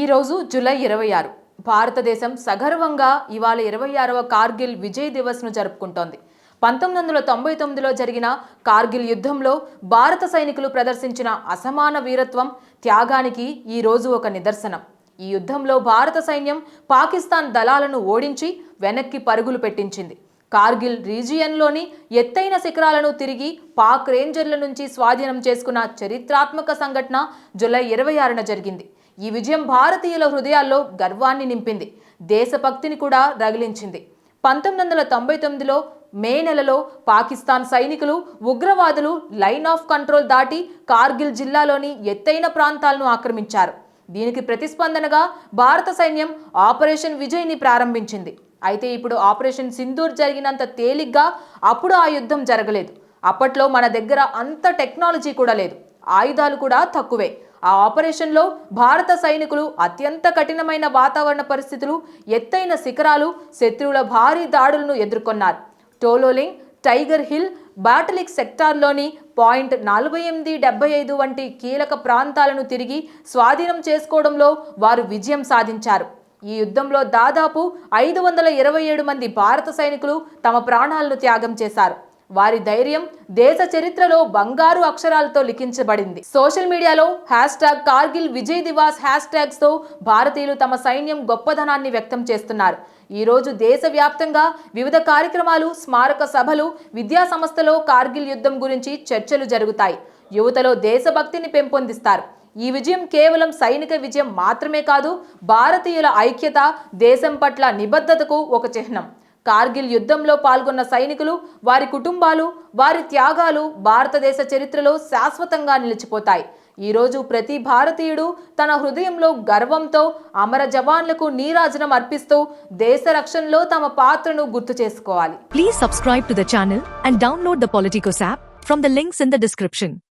ఈరోజు జూలై 26 భారతదేశం సగర్వంగా ఇవాళ 26వ కార్గిల్ విజయ్ దివస్ను జరుపుకుంటోంది. 1999లో జరిగిన కార్గిల్ యుద్ధంలో భారత సైనికులు ప్రదర్శించిన అసమాన వీరత్వం, త్యాగానికి ఈ రోజు ఒక నిదర్శనం. ఈ యుద్ధంలో భారత సైన్యం పాకిస్తాన్ దళాలను ఓడించి వెనక్కి పరుగులు పెట్టించింది. కార్గిల్ రీజియన్లోని ఎత్తైన శిఖరాలను తిరిగి పాక్ రేంజర్ల నుంచి స్వాధీనం చేసుకున్న చరిత్రాత్మక సంఘటన జూలై 26న జరిగింది. ఈ విజయం భారతీయుల హృదయాల్లో గర్వాన్ని నింపింది, దేశభక్తిని కూడా రగిలించింది. 1999లో మే నెలలో పాకిస్తాన్ సైనికులు, ఉగ్రవాదులు లైన్ ఆఫ్ కంట్రోల్ దాటి కార్గిల్ జిల్లాలోని ఎత్తైన ప్రాంతాలను ఆక్రమించారు. దీనికి ప్రతిస్పందనగా భారత సైన్యం ఆపరేషన్ విజయ్ని ప్రారంభించింది. అయితే ఇప్పుడు ఆపరేషన్ సింధూర్ జరిగినంత తేలిగ్గా అప్పుడు ఆ యుద్ధం జరగలేదు. అప్పట్లో మన దగ్గర అంత టెక్నాలజీ కూడా లేదు, ఆయుధాలు కూడా తక్కువే. ఆ ఆపరేషన్లో భారత సైనికులు అత్యంత కఠినమైన వాతావరణ పరిస్థితులు, ఎత్తైన శిఖరాలు, శత్రువుల భారీ దాడులను ఎదుర్కొన్నారు. టోలోలింగ్, టైగర్ హిల్, బాటలిక్ సెక్టార్లోని పాయింట్ 4875 వంటి కీలక ప్రాంతాలను తిరిగి స్వాధీనం చేసుకోవడంలో వారు విజయం సాధించారు. ఈ యుద్ధంలో దాదాపు 527 మంది భారత సైనికులు తమ ప్రాణాలను త్యాగం చేశారు. వారి ధైర్యం దేశ చరిత్రలో బంగారు అక్షరాలతో లిఖించబడింది. సోషల్ మీడియాలో #కార్గిల్ విజయ్ దివాస్ తో భారతీయులు తమ సైన్యం గొప్పదనాన్ని వ్యక్తం చేస్తున్నారు. ఈ రోజు దేశవ్యాప్తంగా వివిధ కార్యక్రమాలు, స్మారక సభలు, విద్యా సంస్థలో కార్గిల్ యుద్ధం గురించి చర్చలు జరుగుతాయి. యువతలో దేశభక్తిని పెంపొందిస్తారు. ఈ విజయం కేవలం సైనిక విజయం మాత్రమే కాదు, భారతీయుల ఐక్యత, దేశం పట్ల నిబద్ధతకు ఒక చిహ్నం. కార్గిల్ యుద్ధంలో పాల్గొన్న సైనికులు, వారి కుటుంబాలు, వారి త్యాగాలు భారతదేశ చరిత్రలో శాశ్వతంగా నిలిచిపోతాయి. ఈరోజు ప్రతి భారతీయుడు తన హృదయంలో గర్వంతో అమర జవాన్లకు నీరాజనం అర్పిస్తూ దేశ రక్షణలో తమ పాత్రను గుర్తు చేసుకోవాలి. Please subscribe to the channel and download the Politicos app from the links in the description.